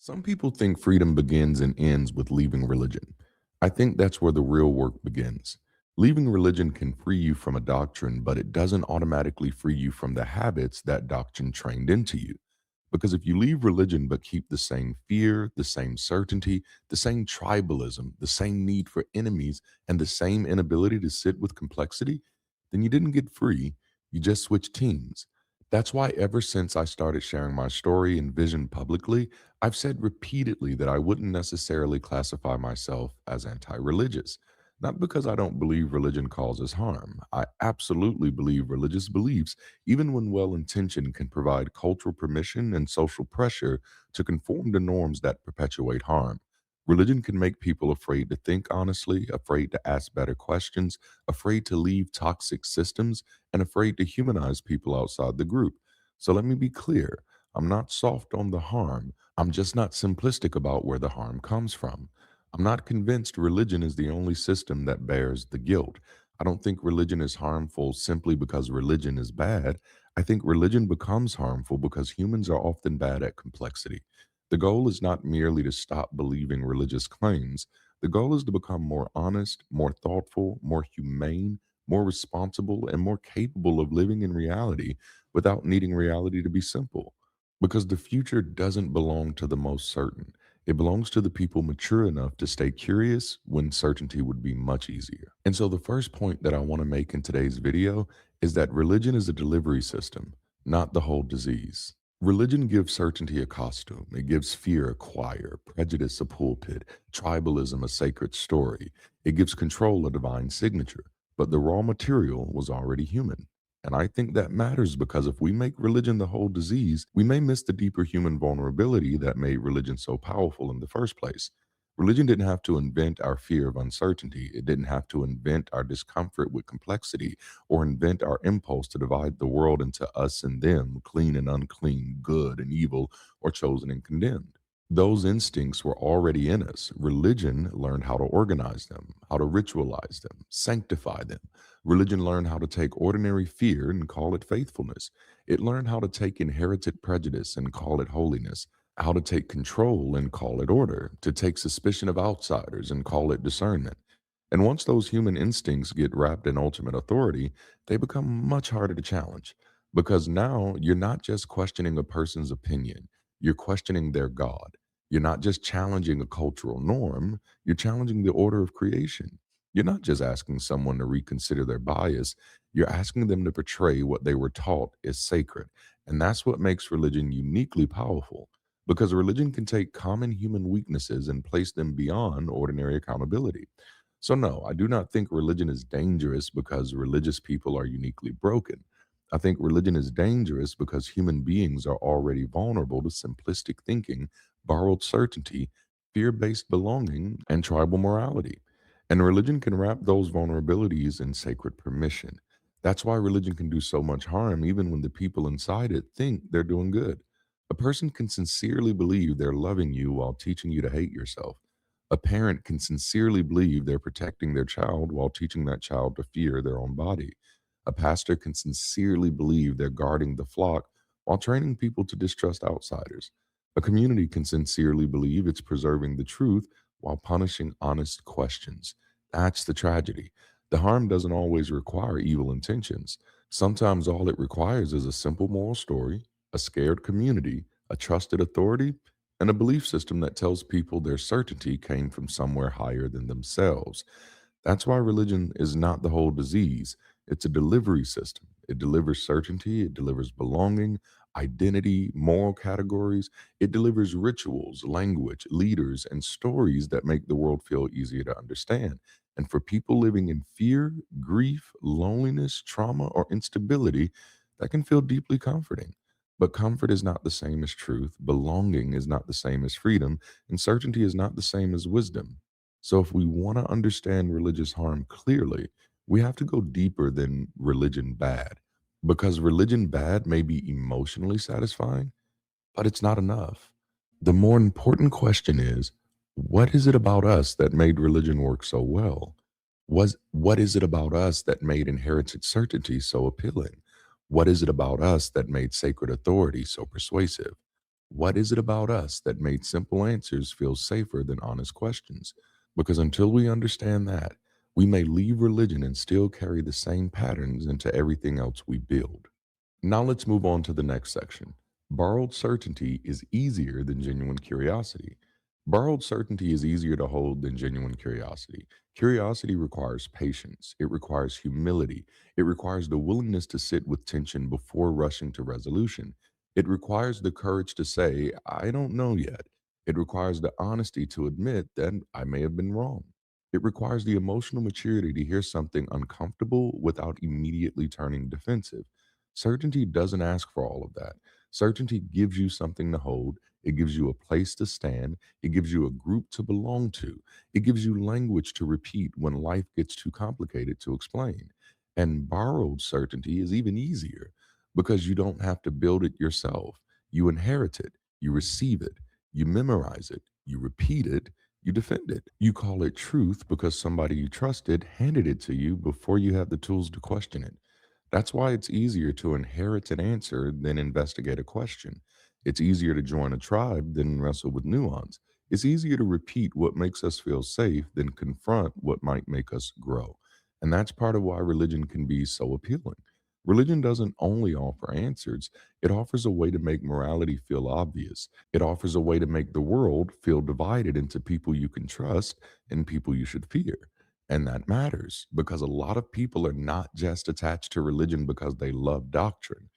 Some people think freedom begins and ends with leaving religion. I think that's where the real work begins. Leaving religion can free you from a doctrine, but it doesn't automatically free you from the habits that doctrine trained into you. Because if you leave religion but keep the same fear, the same certainty, the same tribalism, the same need for enemies, and the same inability to sit with complexity, then you didn't get free. You just switched teams. That's why, ever since I started sharing my story and vision publicly, I've said repeatedly that I wouldn't necessarily classify myself as anti religious. Not because I don't believe religion causes harm. I absolutely believe religious beliefs, even when well intentioned, can provide cultural permission and social pressure to conform to norms that perpetuate harm. Religion can make people afraid to think honestly, afraid to ask better questions, afraid to leave toxic systems, and afraid to humanize people outside the group. So let me be clear, I'm not soft on the harm. I'm just not simplistic about where the harm comes from. I'm not convinced religion is the only system that bears the guilt. I don't think religion is harmful simply because religion is bad. I think religion becomes harmful because humans are often bad at complexity. The goal is not merely to stop believing religious claims. The goal is to become more honest, more thoughtful, more humane, more responsible, and more capable of living in reality without needing reality to be simple. Because the future doesn't belong to the most certain. It belongs to the people mature enough to stay curious when certainty would be much easier. And so, the first point that I want to make in today's video is that religion is a delivery system, not the whole disease. Religion gives certainty a costume, it gives fear a choir, prejudice a pulpit, tribalism a sacred story. It gives control a divine signature, but the raw material was already human. And I think that matters because if we make religion the whole disease, we may miss the deeper human vulnerability that made religion so powerful in the first place. Religion didn't have to invent our fear of uncertainty. It didn't have to invent our discomfort with complexity or invent our impulse to divide the world into us and them, clean and unclean, good and evil, or chosen and condemned. Those instincts were already in us. Religion learned how to organize them, how to ritualize them, sanctify them. Religion learned how to take ordinary fear and call it faithfulness. It learned how to take inherited prejudice and call it holiness, how to take control and call it order, to take suspicion of outsiders and call it discernment. And once those human instincts get wrapped in ultimate authority, they become much harder to challenge because now you're not just questioning a person's opinion, you're questioning their God. You're not just challenging a cultural norm, you're challenging the order of creation. You're not just asking someone to reconsider their bias, you're asking them to portray what they were taught is sacred. And that's what makes religion uniquely powerful because religion can take common human weaknesses and place them beyond ordinary accountability. So, no, I do not think religion is dangerous because religious people are uniquely broken. I think religion is dangerous because human beings are already vulnerable to simplistic thinking, borrowed certainty, fear based belonging, and tribal morality. And religion can wrap those vulnerabilities in sacred permission. That's why religion can do so much harm, even when the people inside it think they're doing good. A person can sincerely believe they're loving you while teaching you to hate yourself. A parent can sincerely believe they're protecting their child while teaching that child to fear their own body. A pastor can sincerely believe they're guarding the flock while training people to distrust outsiders. A community can sincerely believe it's preserving the truth while punishing honest questions. That's the tragedy. The harm doesn't always require evil intentions. Sometimes all it requires is a simple moral story, a scared community, a trusted authority, and a belief system that tells people their certainty came from somewhere higher than themselves. That's why religion is not the whole disease. It's a delivery system. It delivers certainty, it delivers belonging, identity, moral categories. It delivers rituals, language, leaders, and stories that make the world feel easier to understand. And for people living in fear, grief, loneliness, trauma, or instability, that can feel deeply comforting. But comfort is not the same as truth, belonging is not the same as freedom, and certainty is not the same as wisdom. So, if we want to understand religious harm clearly, we have to go deeper than religion bad. Because religion bad may be emotionally satisfying, but it's not enough. The more important question is, what is it about us that made religion work so well? What is it about us that made inherited certainty so appealing? What is it about us that made sacred authority so persuasive? What is it about us that made simple answers feel safer than honest questions? Because until we understand that, we may leave religion and still carry the same patterns into everything else we build. Now let's move on to the next section. Borrowed certainty is easier than genuine curiosity. Borrowed certainty is easier to hold than genuine curiosity. Curiosity requires patience, it requires humility, it requires the willingness to sit with tension before rushing to resolution. It requires the courage to say, I don't know yet. It requires the honesty to admit that I may have been wrong. It requires the emotional maturity to hear something uncomfortable without immediately turning defensive. Certainty doesn't ask for all of that. Certainty gives you something to hold. It gives you a place to stand. It gives you a group to belong to. It gives you language to repeat when life gets too complicated to explain. And borrowed certainty is even easier because you don't have to build it yourself. You inherit it, you receive it, you memorize it, you repeat it, you defend it. You call it truth because somebody you trusted handed it to you before you had the tools to question it. That's why it's easier to inherit an answer than investigate a question. It's easier to join a tribe than wrestle with nuance. It's easier to repeat what makes us feel safe than confront what might make us grow. And that's part of why religion can be so appealing. Religion doesn't only offer answers, it offers a way to make morality feel obvious. It offers a way to make the world feel divided into people you can trust and people you should fear. And that matters because a lot of people are not just attached to religion because they love doctrine.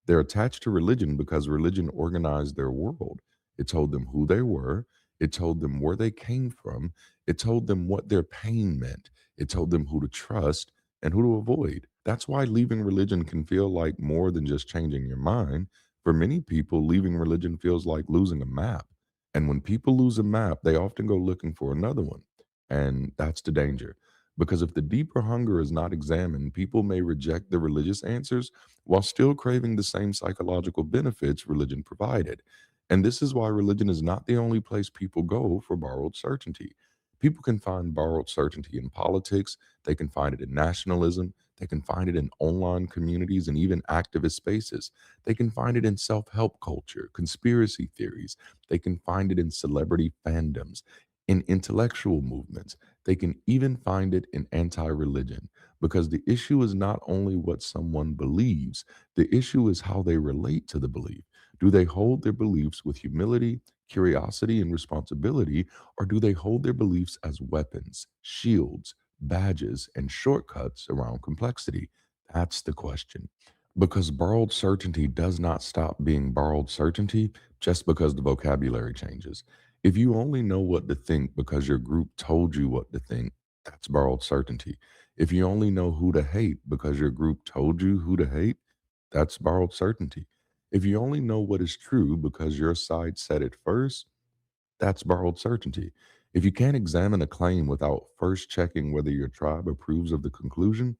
They're attached to religion because religion organized their world. It told them who they were, it told them where they came from, it told them what their pain meant, it told them who to trust and who to avoid. That's why leaving religion can feel like more than just changing your mind. For many people, leaving religion feels like losing a map. And when people lose a map, they often go looking for another one. And that's the danger. Because if the deeper hunger is not examined, people may reject the religious answers while still craving the same psychological benefits religion provided. And this is why religion is not the only place people go for borrowed certainty. People can find borrowed certainty in politics, they can find it in nationalism, they can find it in online communities and even activist spaces. They can find it in self help culture, conspiracy theories. They can find it in celebrity fandoms, in intellectual movements. They can even find it in anti religion because the issue is not only what someone believes, the issue is how they relate to the belief. Do they hold their beliefs with humility, curiosity, and responsibility, or do they hold their beliefs as weapons, shields, badges, and shortcuts around complexity? That's the question. Because borrowed certainty does not stop being borrowed certainty just because the vocabulary changes. If you only know what to think because your group told you what to think, that's borrowed certainty. If you only know who to hate because your group told you who to hate, that's borrowed certainty. If you only know what is true because your side said it first, that's borrowed certainty. If you can't examine a claim without first checking whether your tribe approves of the conclusion,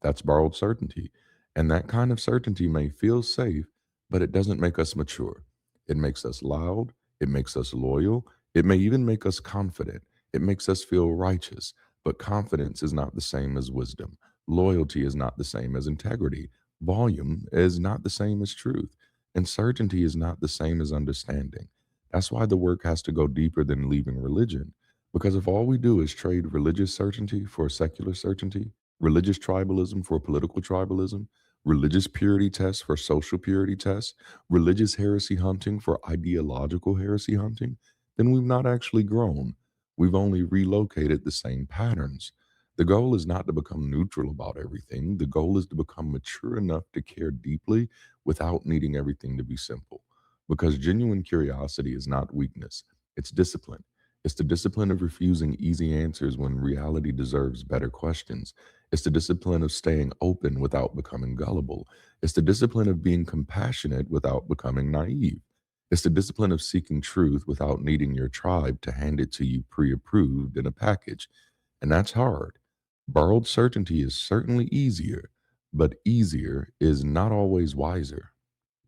that's borrowed certainty. And that kind of certainty may feel safe, but it doesn't make us mature. It makes us loud. It makes us loyal. It may even make us confident. It makes us feel righteous. But confidence is not the same as wisdom. Loyalty is not the same as integrity. Volume is not the same as truth. And certainty is not the same as understanding. That's why the work has to go deeper than leaving religion. Because if all we do is trade religious certainty for secular certainty, religious tribalism for political tribalism, religious purity tests for social purity tests, religious heresy hunting for ideological heresy hunting, then we've not actually grown. We've only relocated the same patterns. The goal is not to become neutral about everything. The goal is to become mature enough to care deeply without needing everything to be simple. Because genuine curiosity is not weakness, it's discipline. It's the discipline of refusing easy answers when reality deserves better questions. It's the discipline of staying open without becoming gullible. It's the discipline of being compassionate without becoming naive. It's the discipline of seeking truth without needing your tribe to hand it to you pre approved in a package. And that's hard. Borrowed certainty is certainly easier, but easier is not always wiser.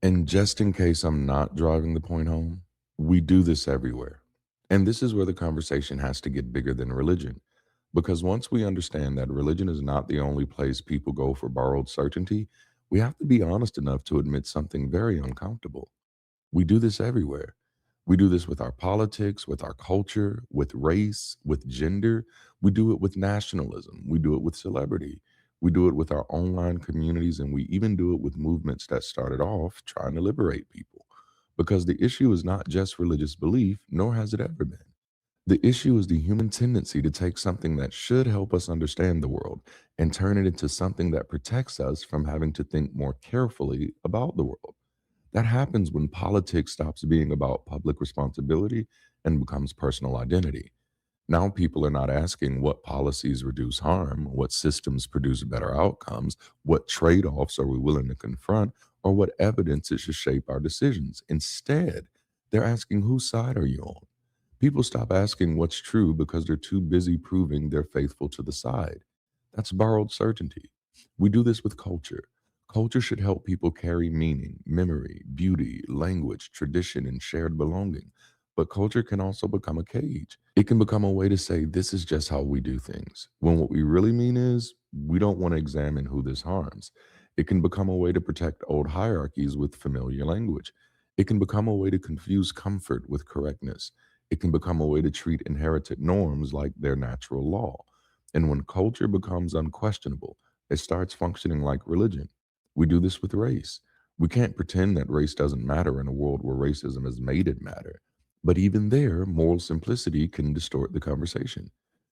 And just in case I'm not driving the point home, we do this everywhere. And this is where the conversation has to get bigger than religion. Because once we understand that religion is not the only place people go for borrowed certainty, we have to be honest enough to admit something very uncomfortable. We do this everywhere. We do this with our politics, with our culture, with race, with gender. We do it with nationalism. We do it with celebrity. We do it with our online communities, and we even do it with movements that started off trying to liberate people. Because the issue is not just religious belief, nor has it ever been. The issue is the human tendency to take something that should help us understand the world and turn it into something that protects us from having to think more carefully about the world. That happens when politics stops being about public responsibility and becomes personal identity. Now people are not asking what policies reduce harm, what systems produce better outcomes, what trade offs are we willing to confront, or what evidence should shape our decisions. Instead, they're asking whose side are you on? People stop asking what's true because they're too busy proving they're faithful to the side. That's borrowed certainty. We do this with culture. Culture should help people carry meaning, memory, beauty, language, tradition, and shared belonging. But culture can also become a cage. It can become a way to say, this is just how we do things, when what we really mean is, we don't want to examine who this harms. It can become a way to protect old hierarchies with familiar language. It can become a way to confuse comfort with correctness. It can become a way to treat inherited norms like their natural law. And when culture becomes unquestionable, it starts functioning like religion. We do this with race. We can't pretend that race doesn't matter in a world where racism has made it matter. But even there, moral simplicity can distort the conversation.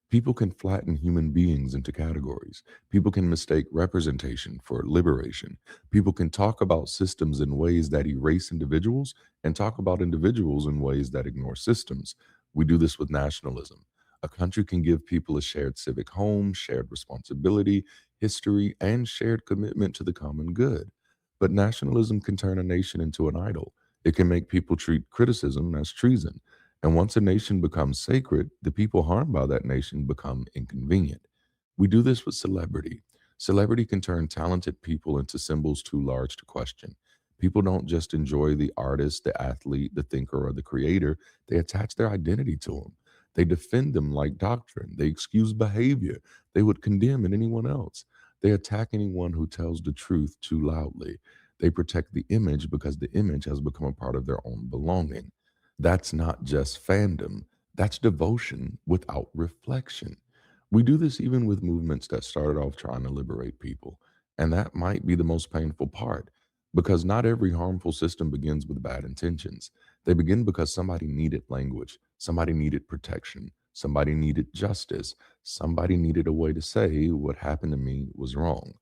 People can flatten human beings into categories. People can mistake representation for liberation. People can talk about systems in ways that erase individuals and talk about individuals in ways that ignore systems. We do this with nationalism. A country can give people a shared civic home, shared responsibility, history, and shared commitment to the common good. But nationalism can turn a nation into an idol. It can make people treat criticism as treason. And once a nation becomes sacred, the people harmed by that nation become inconvenient. We do this with celebrity. Celebrity can turn talented people into symbols too large to question. People don't just enjoy the artist, the athlete, the thinker, or the creator, they attach their identity to them. They defend them like doctrine. They excuse behavior they would condemn in anyone else. They attack anyone who tells the truth too loudly. They protect the image because the image has become a part of their own belonging. That's not just fandom, that's devotion without reflection. We do this even with movements that started off trying to liberate people. And that might be the most painful part because not every harmful system begins with bad intentions. They begin because somebody needed language, somebody needed protection, somebody needed justice, somebody needed a way to say what happened to me was wrong.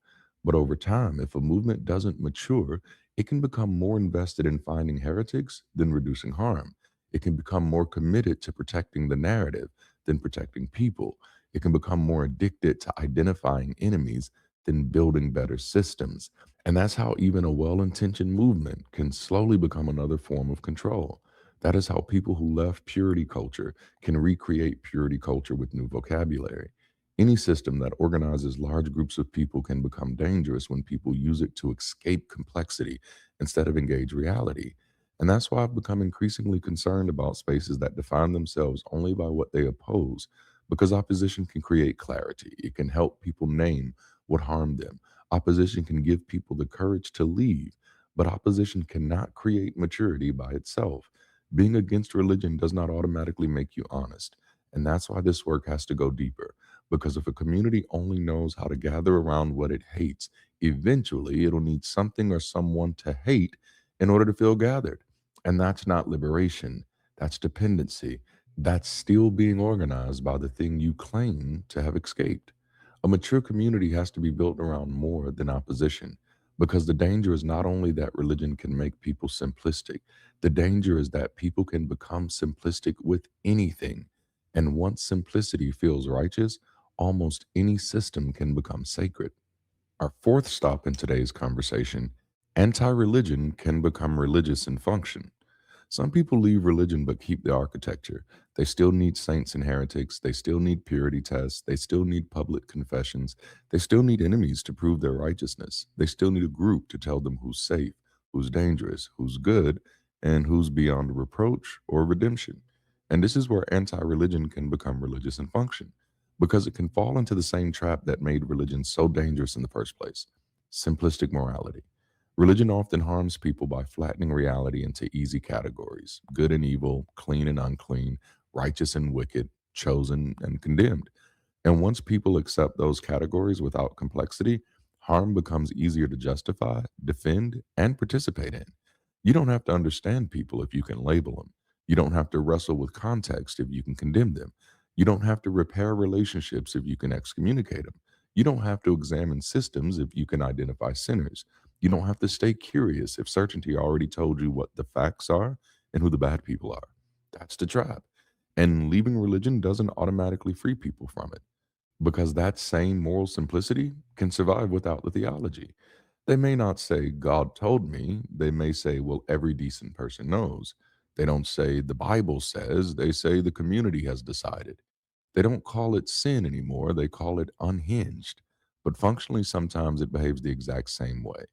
But over time, if a movement doesn't mature, it can become more invested in finding heretics than reducing harm. It can become more committed to protecting the narrative than protecting people. It can become more addicted to identifying enemies than building better systems. And that's how even a well intentioned movement can slowly become another form of control. That is how people who left purity culture can recreate purity culture with new vocabulary. Any system that organizes large groups of people can become dangerous when people use it to escape complexity instead of engage reality. And that's why I've become increasingly concerned about spaces that define themselves only by what they oppose, because opposition can create clarity. It can help people name what harmed them. Opposition can give people the courage to leave, but opposition cannot create maturity by itself. Being against religion does not automatically make you honest. And that's why this work has to go deeper. Because if a community only knows how to gather around what it hates, eventually it'll need something or someone to hate in order to feel gathered. And that's not liberation, that's dependency. That's still being organized by the thing you claim to have escaped. A mature community has to be built around more than opposition because the danger is not only that religion can make people simplistic, the danger is that people can become simplistic with anything. And once simplicity feels righteous, almost any system can become sacred. Our fourth stop in today's conversation: anti religion can become religious in function. Some people leave religion but keep the architecture. They still need saints and heretics. They still need purity tests. They still need public confessions. They still need enemies to prove their righteousness. They still need a group to tell them who's safe, who's dangerous, who's good, and who's beyond reproach or redemption. And this is where anti religion can become religious in function because it can fall into the same trap that made religion so dangerous in the first place: simplistic morality. Religion often harms people by flattening reality into easy categories: good and evil, clean and unclean, righteous and wicked, chosen and condemned. And once people accept those categories without complexity, harm becomes easier to justify, defend, and participate in. You don't have to understand people if you can label them. You don't have to wrestle with context if you can condemn them. You don't have to repair relationships if you can excommunicate them. You don't have to examine systems if you can identify sinners. You don't have to stay curious if certainty already told you what the facts are and who the bad people are. That's the trap. And leaving religion doesn't automatically free people from it, because that same moral simplicity can survive without the theology. They may not say, God told me. They may say, well, every decent person knows. They don't say, the Bible says. They say, the community has decided. They don't call it sin anymore. They call it unhinged. But functionally, sometimes it behaves the exact same way.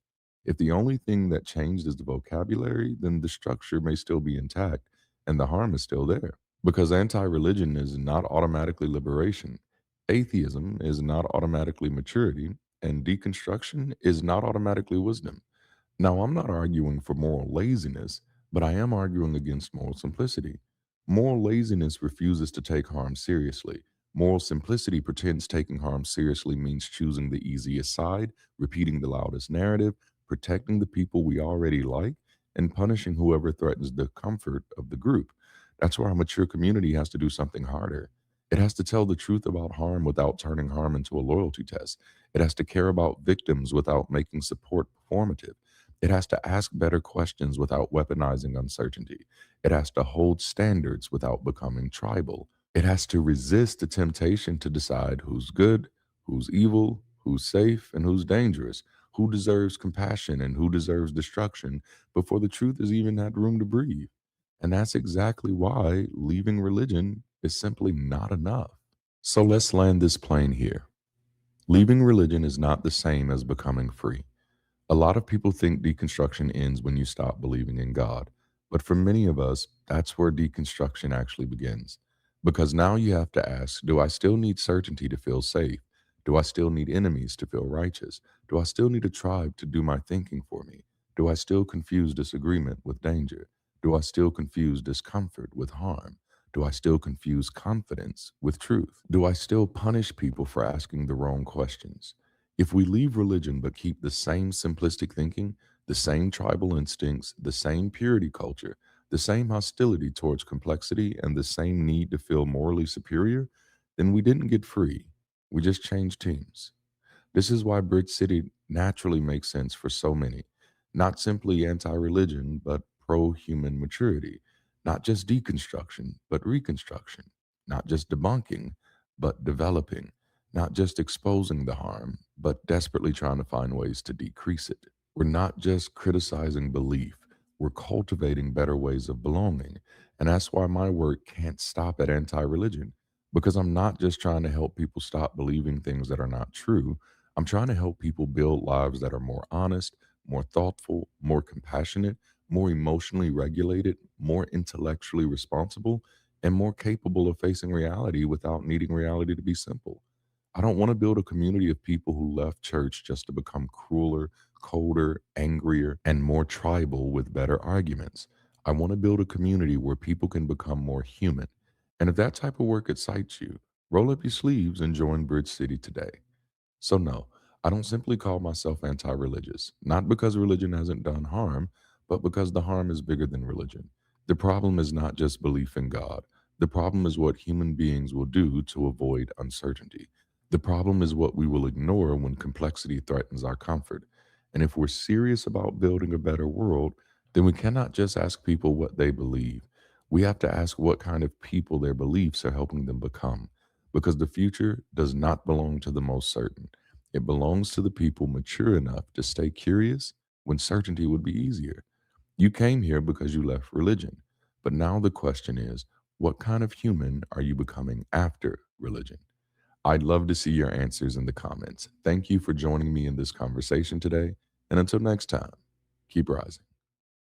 If the only thing that changed is the vocabulary, then the structure may still be intact and the harm is still there. Because anti religion is not automatically liberation, atheism is not automatically maturity, and deconstruction is not automatically wisdom. Now, I'm not arguing for moral laziness, but I am arguing against moral simplicity. Moral laziness refuses to take harm seriously. Moral simplicity pretends taking harm seriously means choosing the easiest side, repeating the loudest narrative, protecting the people we already like, and punishing whoever threatens the comfort of the group. That's why a mature community has to do something harder. It has to tell the truth about harm without turning harm into a loyalty test. It has to care about victims without making support performative. It has to ask better questions without weaponizing uncertainty. It has to hold standards without becoming tribal. It has to resist the temptation to decide who's good, who's evil, who's safe, and who's dangerous, who deserves compassion and who deserves destruction before the truth has even had room to breathe. And that's exactly why leaving religion is simply not enough. So let's land this plane here. Leaving religion is not the same as becoming free. A lot of people think deconstruction ends when you stop believing in God. But for many of us, that's where deconstruction actually begins. Because now you have to ask, do I still need certainty to feel safe? Do I still need enemies to feel righteous? Do I still need a tribe to do my thinking for me? Do I still confuse disagreement with danger? Do I still confuse discomfort with harm? Do I still confuse confidence with truth? Do I still punish people for asking the wrong questions? If we leave religion but keep the same simplistic thinking, the same tribal instincts, the same purity culture, the same hostility towards complexity, and the same need to feel morally superior, then we didn't get free. We just changed teams. This is why Bridge City naturally makes sense for so many. Not simply anti religion, but pro human maturity. Not just deconstruction, but reconstruction. Not just debunking, but developing. Not just exposing the harm, but desperately trying to find ways to decrease it. We're not just criticizing belief, we're cultivating better ways of belonging. And that's why my work can't stop at anti religion, because I'm not just trying to help people stop believing things that are not true. I'm trying to help people build lives that are more honest, more thoughtful, more compassionate, more emotionally regulated, more intellectually responsible, and more capable of facing reality without needing reality to be simple. I don't want to build a community of people who left church just to become crueler, colder, angrier, and more tribal with better arguments. I want to build a community where people can become more human. And if that type of work excites you, roll up your sleeves and join Bridge City today. So, no, I don't simply call myself anti religious, not because religion hasn't done harm, but because the harm is bigger than religion. The problem is not just belief in God. The problem is what human beings will do to avoid uncertainty. The problem is what we will ignore when complexity threatens our comfort. And if we're serious about building a better world, then we cannot just ask people what they believe. We have to ask what kind of people their beliefs are helping them become, because the future does not belong to the most certain. It belongs to the people mature enough to stay curious when certainty would be easier. You came here because you left religion. But now the question is, what kind of human are you becoming after religion? I'd love to see your answers in the comments. Thank you for joining me in this conversation today. And until next time, keep rising.